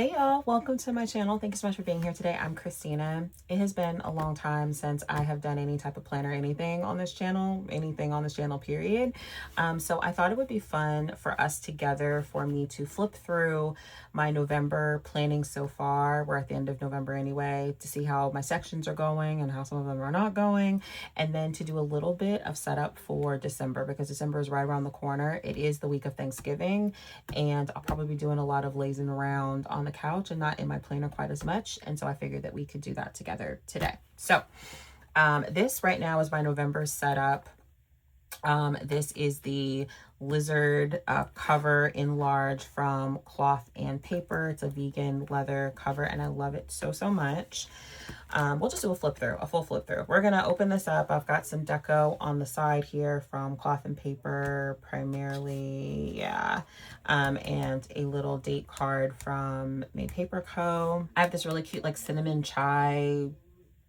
Hey y'all, welcome to my channel. Thank you so much for being here today. I'm Christina. It has been a long time since I have done any type of plan or anything on this channel, period. So I thought it would be fun for us together for me to flip through my November planning so far. We're at the end of November anyway, to see how my sections are going and how some of them are not going, and then to do a little bit of setup for December, because December is right around the corner. It is the week of Thanksgiving, and I'll probably be doing a lot of lazing around on the couch and not in my planner quite as much. And so I figured that we could do that together today. So this right now is my November setup. This is the lizard cover in large from Cloth and Paper. It's a vegan leather cover and I love it so much. We'll just do a full flip through. We're gonna open this up. I've got some deco on the side here from Cloth and Paper primarily, yeah. And a little date card from Made Paper Co. I have this really cute like cinnamon chai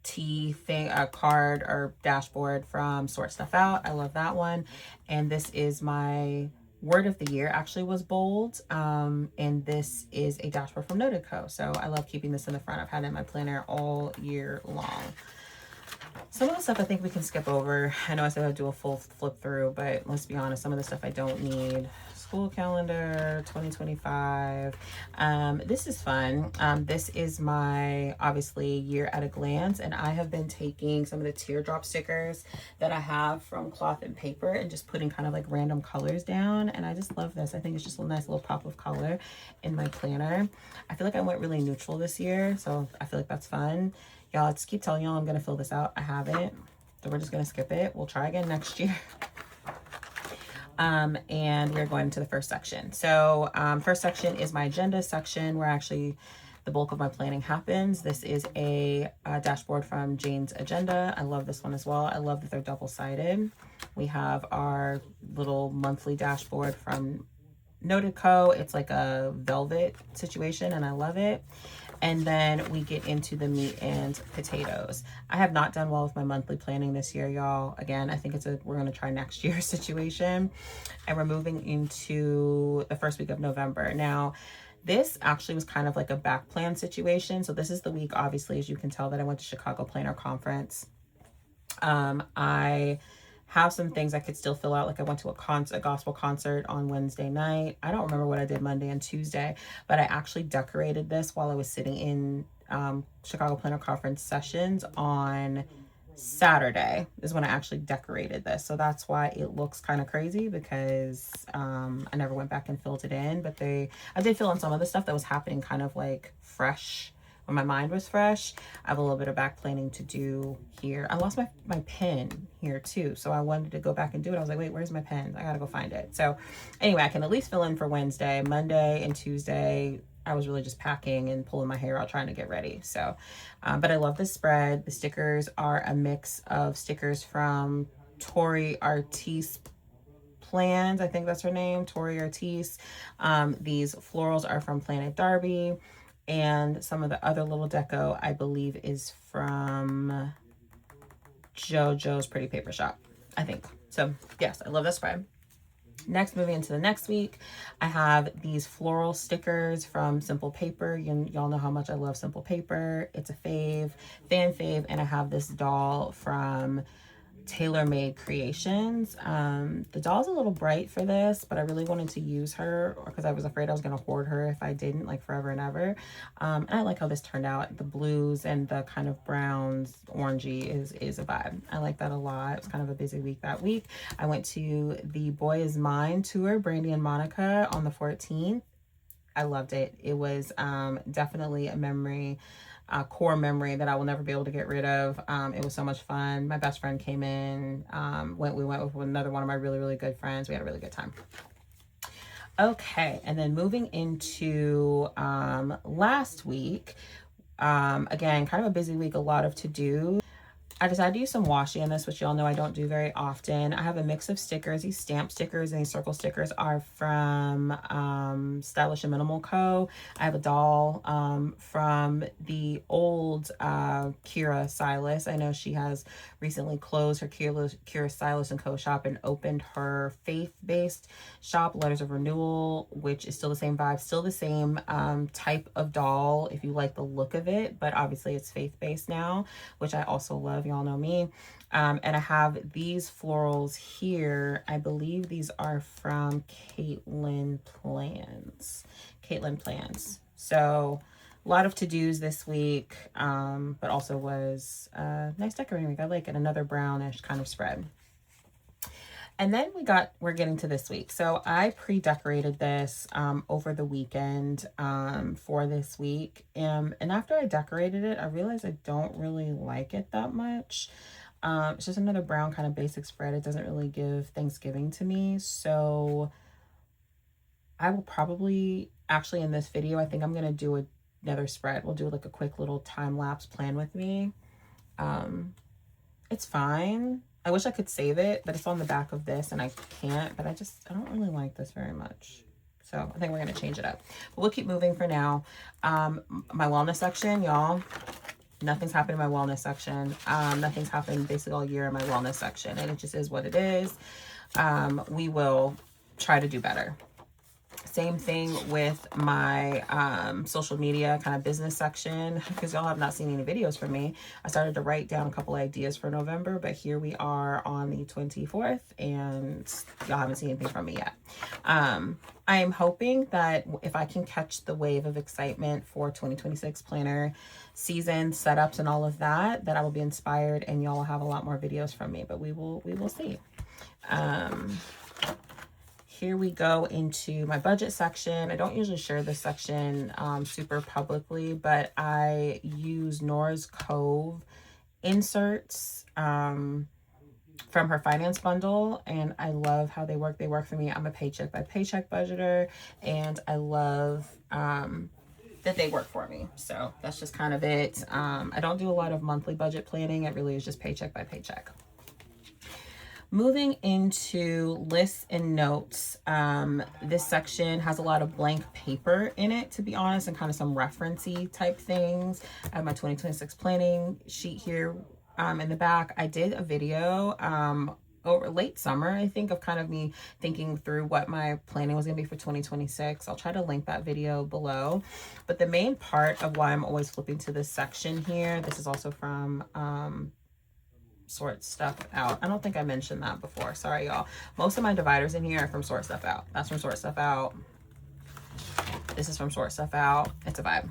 tea thing, a card or dashboard from Sort Stuff Out. I love that one. And this is my word of the year, actually was bold, and this is a dashboard from Noted Co. So I love keeping this in the front. I've had it in my planner all year long. Some of the stuff I think we can skip over. I know I said I'd do a full flip through, but let's be honest, some of the stuff I don't need. School calendar 2025. This is fun. This is my obviously year at a glance, and I have been taking some of the teardrop stickers that I have from Cloth and Paper and just putting kind of like random colors down, and I just love this. I think it's just a nice little pop of color in my planner. I feel like I went really neutral this year, so I feel like that's fun. Y'all, I just keep telling y'all I'm gonna fill this out. I haven't, so we're just gonna skip it. We'll try again next year. And we're going to the first section. So first section is my agenda section, where actually the bulk of my planning happens. This is a dashboard from Jane's Agenda. I love this one as well. I love that they're double-sided. We have our little monthly dashboard from Noted Co. It's like a velvet situation and I love it. And then we get into the meat and potatoes. I have not done well with my monthly planning this year, y'all. Again, I think we're gonna try next year's situation. And we're moving into the first week of November. Now, this actually was kind of like a back plan situation. So this is the week, obviously, as you can tell, that I went to Chicago Planner Conference. I have some things I could still fill out. Like I went to a gospel concert on Wednesday night. I don't remember what I did Monday and Tuesday, but I actually decorated this while I was sitting in Chicago Planner Conference sessions on Saturday is when I actually decorated this. So that's why it looks kind of crazy, because I never went back and filled it in, but I did fill in some of the stuff that was happening kind of like fresh when my mind was fresh. I have a little bit of back planning to do here. I lost my pen here too, so I wanted to go back and do it. I was like, wait, where's my pen? I gotta go find it. So anyway, I can at least fill in for Wednesday. Monday and Tuesday, I was really just packing and pulling my hair out trying to get ready. So but I love this spread. The stickers are a mix of stickers from Tori Artis Plans, I think that's her name, Tori Artis. These florals are from Planet Darby. And some of the other little deco, I believe, is from JoJo's Pretty Paper Shop, I think. So yes, I love this spread. Next, moving into the next week, I have these floral stickers from Simple Paper. Y'all know how much I love Simple Paper. It's a fan fave. And I have this doll from Tailor Made Creations. The doll's a little bright for this, but I really wanted to use her because I was afraid I was going to hoard her if I didn't, like forever and ever. And I like how this turned out. The blues and the kind of browns, orangey is a vibe. I like that a lot. It was kind of a busy week that week. I went to the Boy Is Mine tour, Brandy and Monica, on the 14th. I loved it. It was definitely a memory, core memory that I will never be able to get rid of. It was so much fun. My best friend came in. We went with another one of my really good friends. We had a really good time. Okay, and then moving into last week, again, kind of a busy week, a lot of to-do. I decided to use some washi in this, which y'all know I don't do very often. I have a mix of stickers. These stamp stickers and these circle stickers are from Stylish and Minimal Co. I have a doll from the old Kira Silas. I know she has recently closed her Cure Stylist and Co shop and opened her faith-based shop, Letters of Renewal, which is still the same vibe, still the same type of doll if you like the look of it, but obviously it's faith-based now, which I also love. Y'all know me. And I have these florals here. I believe these are from Caitlin Plans. So a lot of to-dos this week, but also was a nice decorating week. I like it. Another brownish kind of spread. And then we're getting to this week. So I pre-decorated this over the weekend for this week. And after I decorated it, I realized I don't really like it that much. It's just another brown kind of basic spread. It doesn't really give Thanksgiving to me. So I will probably, actually in this video, I think I'm going to do another spread. We'll do like a quick little time lapse plan with me. It's fine. I wish I could save it, but it's on the back of this and I can't, but I don't really like this very much. So I think we're going to change it up, but we'll keep moving for now. My wellness section, y'all, nothing's happened in my wellness section. Nothing's happened basically all year in my wellness section, and it just is what it is. We will try to do better. Same thing with my social media kind of business section, because y'all have not seen any videos from me. I started to write down a couple ideas for November, but here we are on the 24th and y'all haven't seen anything from me yet. I am hoping that if I can catch the wave of excitement for 2026 planner season setups and all of that, that I will be inspired and y'all will have a lot more videos from me, but we will see. Here we go into my budget section. I don't usually share this section super publicly, but I use Nora's Cove inserts from her finance bundle, and I love how they work. They work for me. I'm a paycheck by paycheck budgeter, and I love that they work for me. So that's just kind of it. I don't do a lot of monthly budget planning. It really is just paycheck by paycheck. Moving into lists and notes, this section has a lot of blank paper in it, to be honest, and kind of some reference-y type things. I have my 2026 planning sheet here in the back. I did a video over late summer, I think, of kind of me thinking through what my planning was going to be for 2026. I'll try to link that video below. But the main part of why I'm always flipping to this section here, this is also from Sort Stuff Out. I don't think I mentioned that before. Sorry, y'all. Most of my dividers in here are from Sort Stuff Out. That's from Sort Stuff Out. This is from Sort Stuff Out. It's a vibe.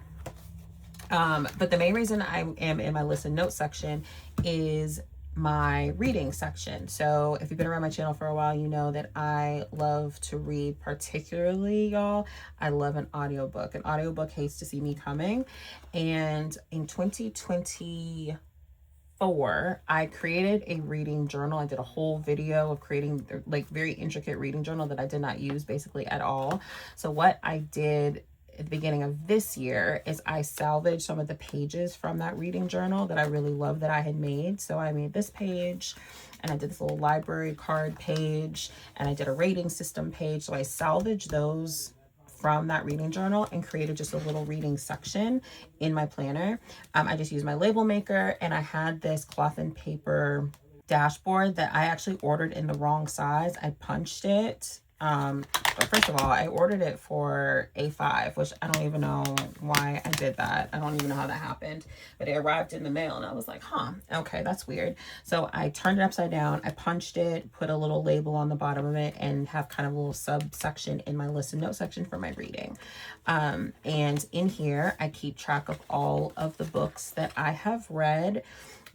But the main reason I am in my list and notes section is my reading section. So if you've been around my channel for a while, you know that I love to read, particularly, y'all, I love an audiobook. An audiobook hates to see me coming. And in 2024, I created a reading journal. I did a whole video of creating like very intricate reading journal that I did not use basically at all. So what I did at the beginning of this year is I salvaged some of the pages from that reading journal that I really love that I had made. So I made this page, and I did this little library card page, and I did a rating system page. So I salvaged those from that reading journal and created just a little reading section in my planner. I just used my label maker, and I had this cloth and paper dashboard that I actually ordered in the wrong size. I punched it. But first of all, I ordered it for A5, which I don't even know why I did that. I don't even know how that happened, but it arrived in the mail and I was like, huh, okay, that's weird. So I turned it upside down, I punched it, put a little label on the bottom of it, and have kind of a little subsection in my list and note section for my reading. And in here, I keep track of all of the books that I have read.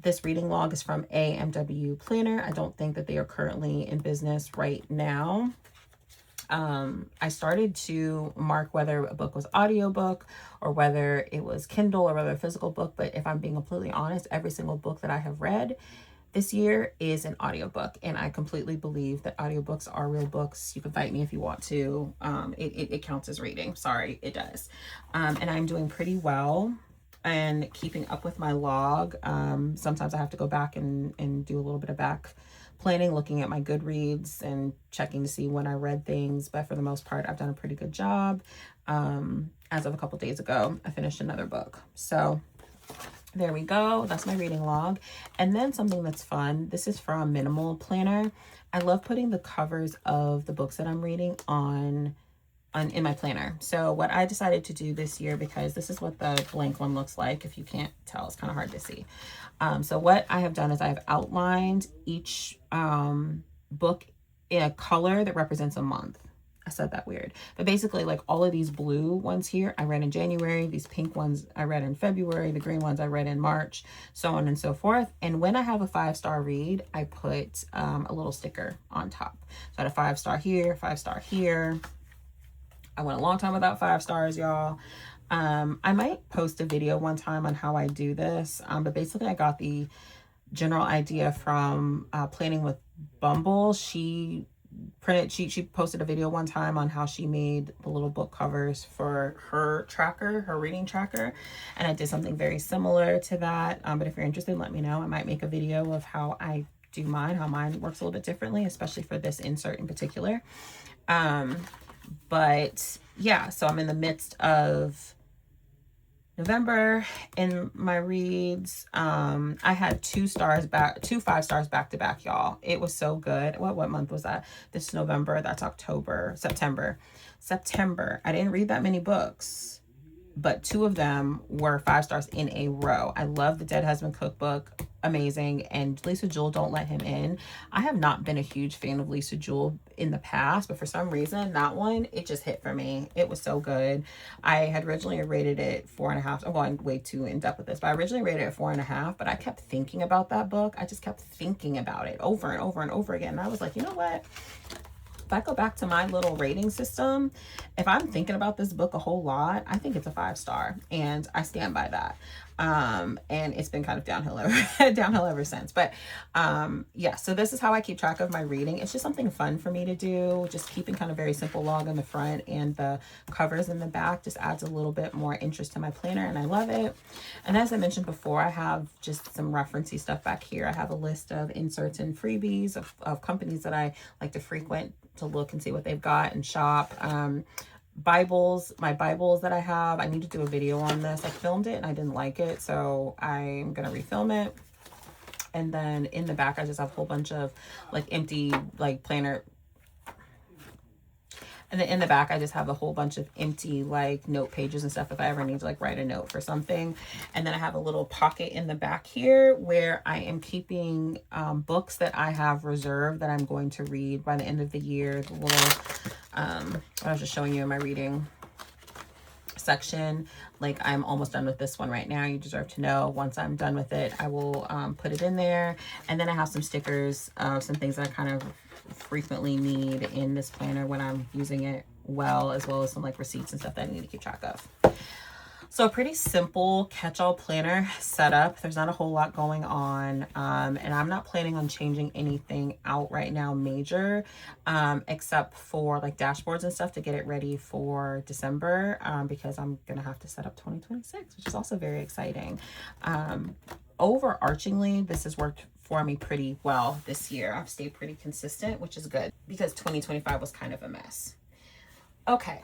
This reading log is from AMW Planner. I don't think that they are currently in business right now. I started to mark whether a book was audiobook or whether it was Kindle or whether a physical book. But if I'm being completely honest, every single book that I have read this year is an audiobook. And I completely believe that audiobooks are real books. You can fight me if you want to. It counts as reading. Sorry, it does. And I'm doing pretty well and keeping up with my log. Sometimes I have to go back and do a little bit of back planning, looking at my Goodreads and checking to see when I read things, but for the most part, I've done a pretty good job. As of a couple days ago, I finished another book. So there we go. That's my reading log. And then something that's fun. This is from Minimal Planner. I love putting the covers of the books that I'm reading on in my planner. So what I decided to do this year, because this is what the blank one looks like. If you can't tell, it's kind of hard to see. So what I have done is I have outlined each book in a color that represents a month. I said that weird, but basically like all of these blue ones here I read in January, these pink ones I read in February, the green ones I read in March, so on and so forth. And when I have a 5-star read, I put a little sticker on top. So I had a 5-star here, 5-star here. I went a long time without 5 stars, y'all. I might post a video one time on how I do this, but basically I got the general idea from Planning with Bumble. She posted a video one time on how she made the little book covers for her tracker, her reading tracker, and I did something very similar to that. But if you're interested, let me know. I might make a video of how I do mine, how mine works a little bit differently, especially for this insert in particular. But yeah, so I'm in the midst of November in my reads. I had 2 5-stars back to back, y'all. It was so good. What month was that? This is November. That's October. September. I didn't read that many books, but 2 of them were 5 stars in a row. I love the Dead Husband Cookbook. Amazing. And Lisa Jewell, Don't Let Him In. I have not been a huge fan of Lisa Jewell in the past, but for some reason that one, it just hit for me. It was so good. I had originally rated it 4.5. I'm going way too in depth with this, but I originally rated it 4.5, but I kept thinking about that book. I just kept thinking about it over and over and over again. And I was like, you know what? If I go back to my little rating system, if I'm thinking about this book a whole lot, I think it's a 5-star, and I stand by that. And it's been kind of downhill ever since. But yeah, so this is how I keep track of my reading. It's just something fun for me to do. Just keeping kind of very simple log on the front, and the covers in the back just adds a little bit more interest to my planner, and I love it. And as I mentioned before, I have just some referencey stuff back here. I have a list of inserts and freebies of companies that I like to frequent to look and see what they've got and shop. Bibles, my Bibles that I have, I need to do a video on this. I filmed it and I didn't like it, so I'm gonna refilm it. And then in the back I just have a whole bunch of like empty like planner. And then in the back I just have a whole bunch of empty like note pages and stuff if I ever need to like write a note for something. And then I have a little pocket in the back here where I am keeping books that I have reserved that I'm going to read by the end of the year. The little I was just showing you in my reading section, like I'm almost done with this one right now. You deserve to know. Once I'm done with it, I will put it in there. And then I have some stickers of some things that I kind of frequently need in this planner when I'm using it well, as well as some like receipts and stuff that I need to keep track of. So a pretty simple catch-all planner setup. There's not a whole lot going on, and I'm not planning on changing anything out right now major, except for like dashboards and stuff to get it ready for December, because I'm gonna have to set up 2026, which is also very exciting. Overarchingly, this has worked for me pretty well this year. I've stayed pretty consistent, which is good because 2025 was kind of a mess. Okay.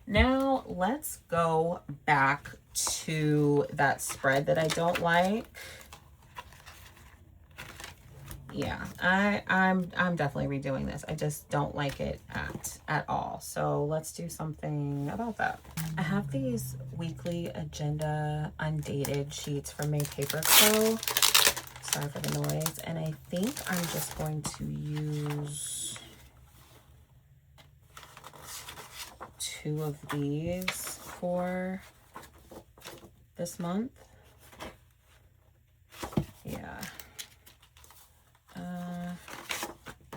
Now let's go back to that spread that I don't like. Yeah, I'm definitely redoing this. I just don't like it at all. So let's do something about that. I have these weekly agenda undated sheets from Papetrie. Sorry for the noise. And I think I'm just going to use 2 of these for this month. Yeah.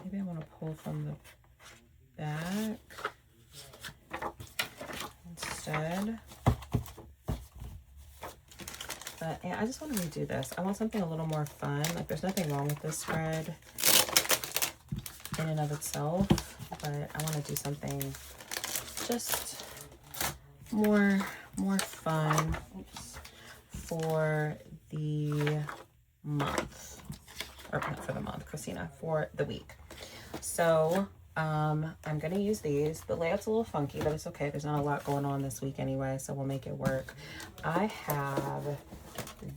Maybe I want to pull from the back instead. But yeah, I just want to redo this. I want something a little more fun. Like there's nothing wrong with this spread in and of itself, but I want to do something just more fun for the month, or not for the month, Christina, for the week. So I'm gonna use these. The layout's a little funky, but it's okay. There's not a lot going on this week anyway, so we'll make it work. I have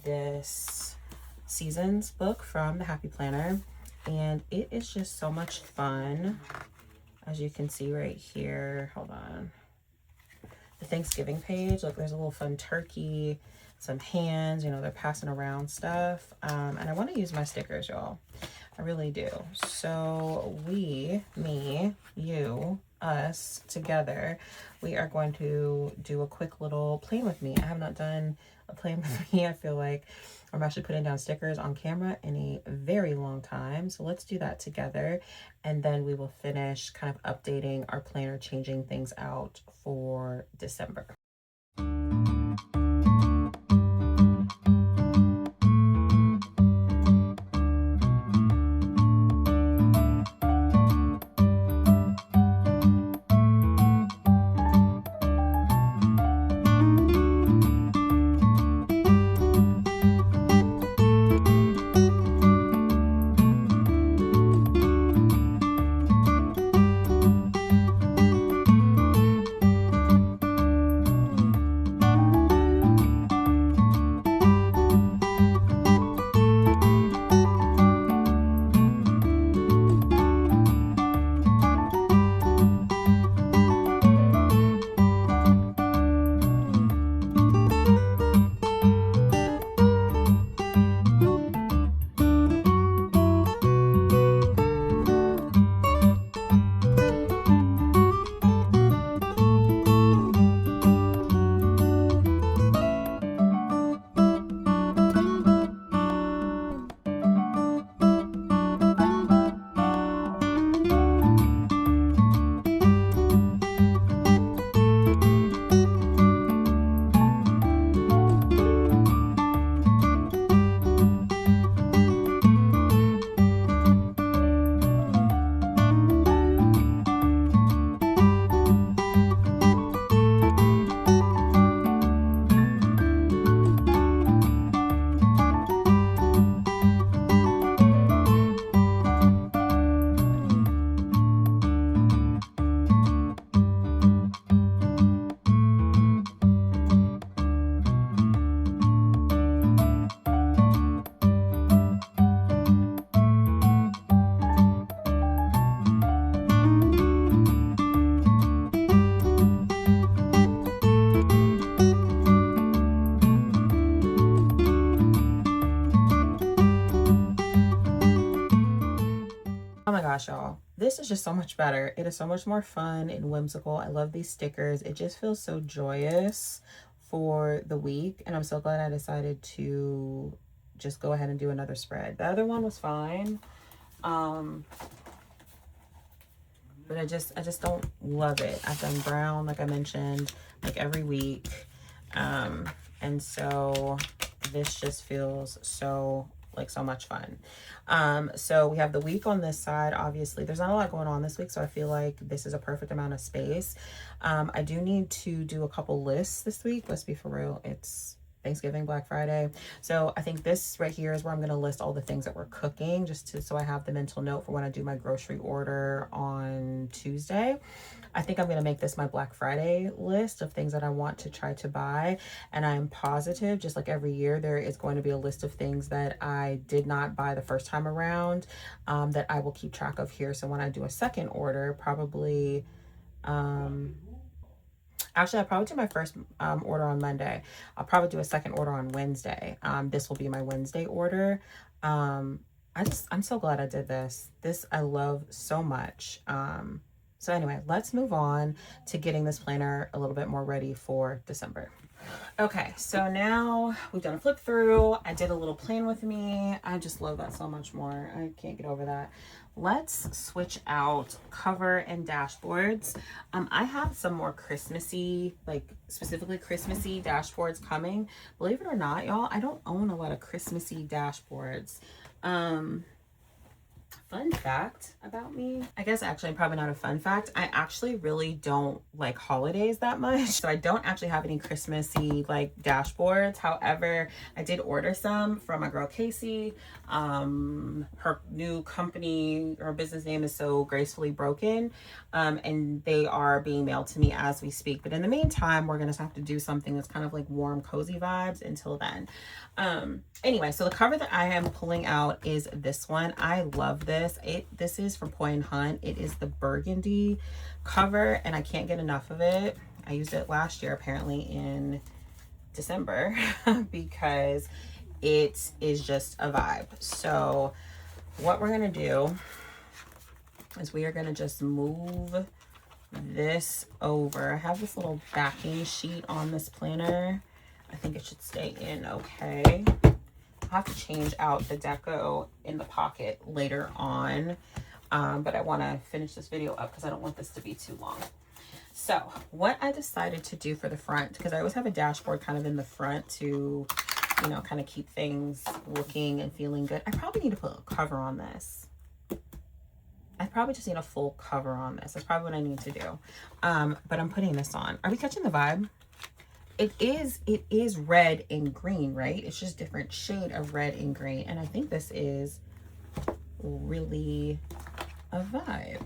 this seasons book from the Happy Planner, and it is just so much fun. As you can see right here, hold on. The Thanksgiving page, look, there's a little fun turkey, some hands, you know, they're passing around stuff. And I want to use my stickers, y'all. I really do. So we, me, you, us, together, we are going to do a quick little plan with me. I have not done a plan with me. I feel like I'm actually putting down stickers on camera in a very long time. So let's do that together. And then we will finish kind of updating our planner, changing things out for December. Oh my gosh, y'all. This is just so much better. It is so much more fun and whimsical. I love these stickers. It just feels so joyous for the week. And I'm so glad I decided to just go ahead and do another spread. The other one was fine. But I just don't love it. I've done brown, like I mentioned, like every week. And so this just feels so much fun. So we have the week on this side. Obviously there's not a lot going on this week, so I feel like this is a perfect amount of space. I do need to do a couple lists this week. Let's be for real, it's Thanksgiving, Black Friday. So I think this right here is where I'm going to list all the things that we're cooking, so I have the mental note for when I do my grocery order on Tuesday. I think I'm going to make this my Black Friday list of things that I want to try to buy. And I'm positive, just like every year, there is going to be a list of things that I did not buy the first time around, that I will keep track of here. So when I do a second order, probably, actually, I'll probably do my first order on Monday. I'll probably do a second order on Wednesday. This will be my Wednesday order. I'm so glad I did this. This I love so much. So anyway, let's move on to getting this planner a little bit more ready for December. Okay, so now we've done a flip through. I did a little plan with me. I just love that so much more. I can't get over that. Let's switch out cover and dashboards. I have some more Christmassy, like specifically Christmassy dashboards coming. Believe it or not, y'all, I don't own a lot of Christmassy dashboards. fun fact about me, I guess actually probably not a fun fact, I actually really don't like holidays that much. So I don't actually have any Christmassy like dashboards. However, I did order some from my girl Casey. Her new company, her business name is So Gracefully Broken, and they are being mailed to me as we speak. But in the meantime, we're gonna have to do something that's kind of like warm, cozy vibes until then. Anyway, so the cover that I am pulling out is this one. I love this. This is from Poi and Hunt. It is the burgundy cover, and I can't get enough of it. I used it last year, apparently in December, because it is just a vibe. So what we're gonna do is we are gonna just move this over. I have this little backing sheet on this planner. I think it should stay in okay. I'll have to change out the deco in the pocket later on, but I want to finish this video up because I don't want this to be too long. So what I decided to do for the front, because I always have a dashboard kind of in the front to, you know, kind of keep things looking and feeling good. I probably need to put a cover on this. I probably just need a full cover on this. That's probably what I need to do. But I'm putting this on. Are we catching the vibe? It is red and green, right? It's just different shade of red and green. And I think this is really a vibe,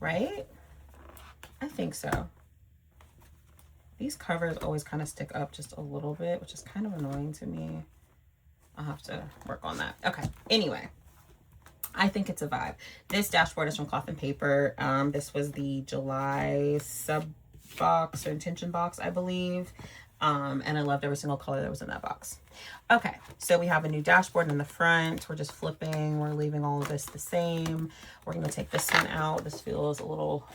right? I think so. These covers always kind of stick up just a little bit, which is kind of annoying to me. I'll have to work on that. Okay, anyway. I think it's a vibe. This dashboard is from Cloth and Paper. This was the July sub box or intention box, I believe. And I loved every single color that was in that box. Okay, so we have a new dashboard in the front. We're just flipping. We're leaving all of this the same. We're going to take this one out. This feels a little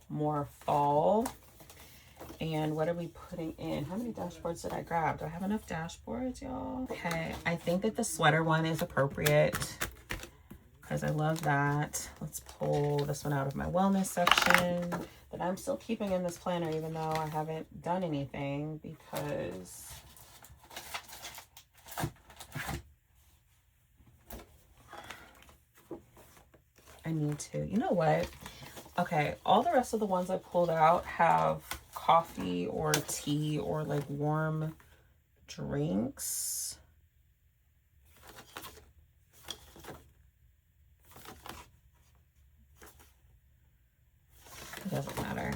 more fall. And what are we putting in? How many dashboards did I grab? Do I have enough dashboards, y'all? Okay, I think that the sweater one is appropriate because I love that. Let's pull this one out of my wellness section that I'm still keeping in this planner even though I haven't done anything, because I need to, you know what? Okay, all the rest of the ones I pulled out have coffee or tea or like warm drinks. It doesn't matter.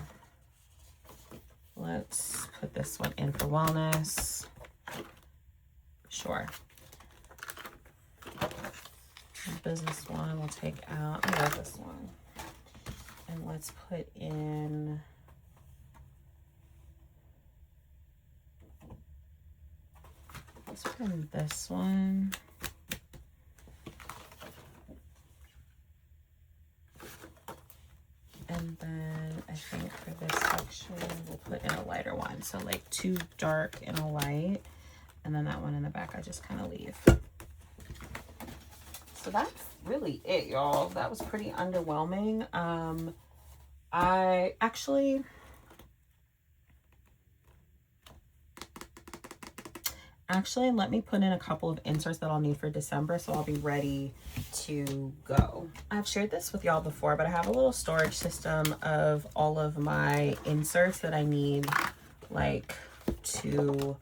Let's put this one in for wellness. Sure. The business one we'll take out. I love this one. And let's put in this one. And then I think for this section, we'll put in a lighter one. So like 2 dark and a light. And then that one in the back, I just kind of leave. So that's really it, y'all. That was pretty underwhelming. I actually... Actually, let me put in a couple of inserts that I'll need for December, so I'll be ready to go. I've shared this with y'all before, but I have a little storage system of all of my inserts that I need, like, to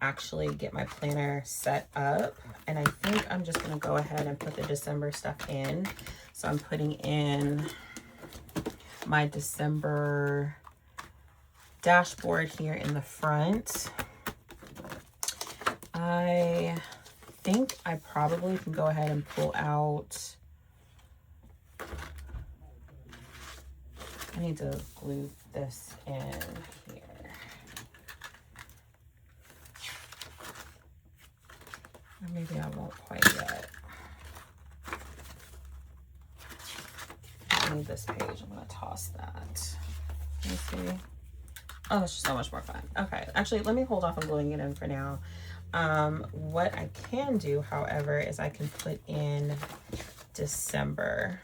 actually get my planner set up. And I think I'm just gonna go ahead and put the December stuff in. So I'm putting in my December dashboard here in the front. I think I probably can go ahead and pull out, I need to glue this in here. Or maybe I won't quite yet. I need this page, I'm gonna toss that. Let me see. Oh, it's just so much more fun. Okay, actually, let me hold off on gluing it in for now. What I can do, however, is I can put in December.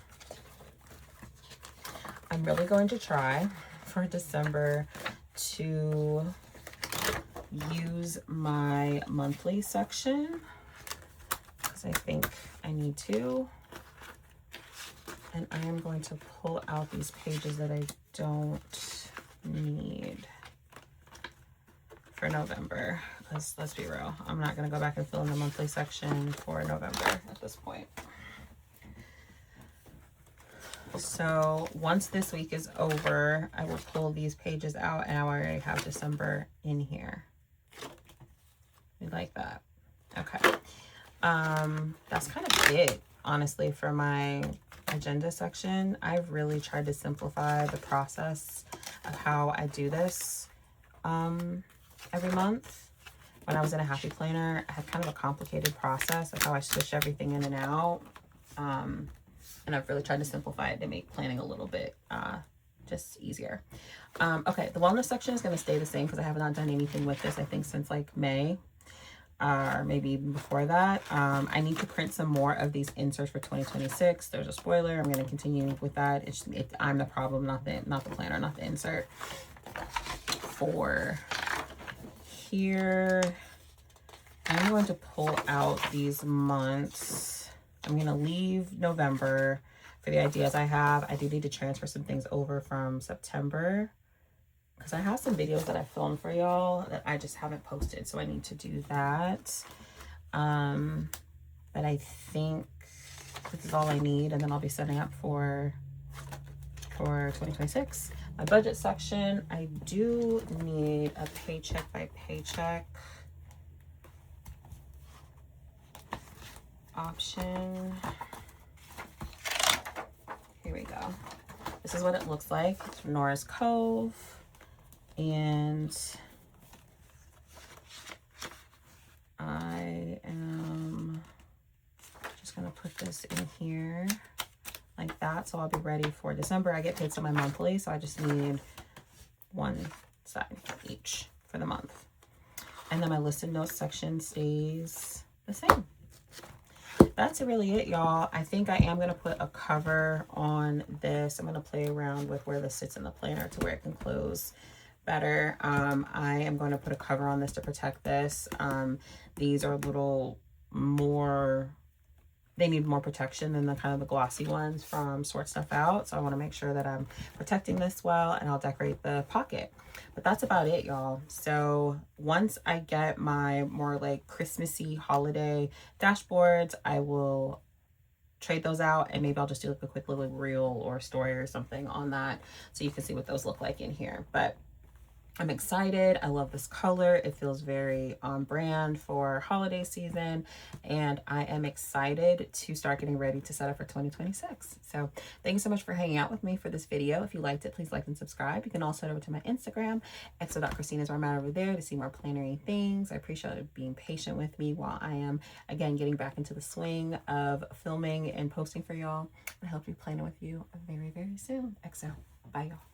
I'm really going to try for December to use my monthly section, because I think I need to. And I am going to pull out these pages that I don't need for November. Because let's be real, I'm not going to go back and fill in the monthly section for November at this point. So once this week is over, I will pull these pages out, and I already have December in here. We like that. Okay. That's kind of it, honestly, for my agenda section. I've really tried to simplify the process of how I do this every month. When I was in a happy planner, I had kind of a complicated process of how I switch everything in and out. And I've really tried to simplify it to make planning a little bit just easier. Okay, the wellness section is going to stay the same because I have not done anything with this, I think, since like May. Or maybe even before that. I need to print some more of these inserts for 2026. There's a spoiler. I'm going to continue with that. I'm the problem, not the planner, not the insert. For here, I'm going to pull out these months. I'm going to leave November for the ideas I have. I do need to transfer some things over from September, because I have some videos that I filmed for y'all that I just haven't posted, so I need to do that. But I think this is all I need, and then I'll be setting up for 2026. My budget section, I do need a paycheck by paycheck option. Here we go. This is what it looks like. It's from Nora's Cove. And I am just going to put this in here like that. So I'll be ready for December. I get paid semi-monthly, so I just need one side each for the month. And then my listed notes section stays the same. That's really it, y'all. I think I am going to put a cover on this. I'm going to play around with where this sits in the planner to where it can close better. I am going to put a cover on this to protect this. These are a little more, they need more protection than the kind of the glossy ones from Sort Stuff Out. So I want to make sure that I'm protecting this well, and I'll decorate the pocket. But that's about it, y'all. So once I get my more like Christmassy holiday dashboards, I will trade those out, and maybe I'll just do like a quick little reel or story or something on that so you can see what those look like in here. But I'm excited. I love this color. It feels very on brand for holiday season, and I am excited to start getting ready to set up for 2026. So thank you so much for hanging out with me for this video. If you liked it, please like and subscribe. You can also head over to my Instagram, exo.christina is where I'm at over there, to see more plannery things. I appreciate you being patient with me while I am, again, getting back into the swing of filming and posting for y'all. I hope to be planning with you very, very soon. Exo. Bye, y'all.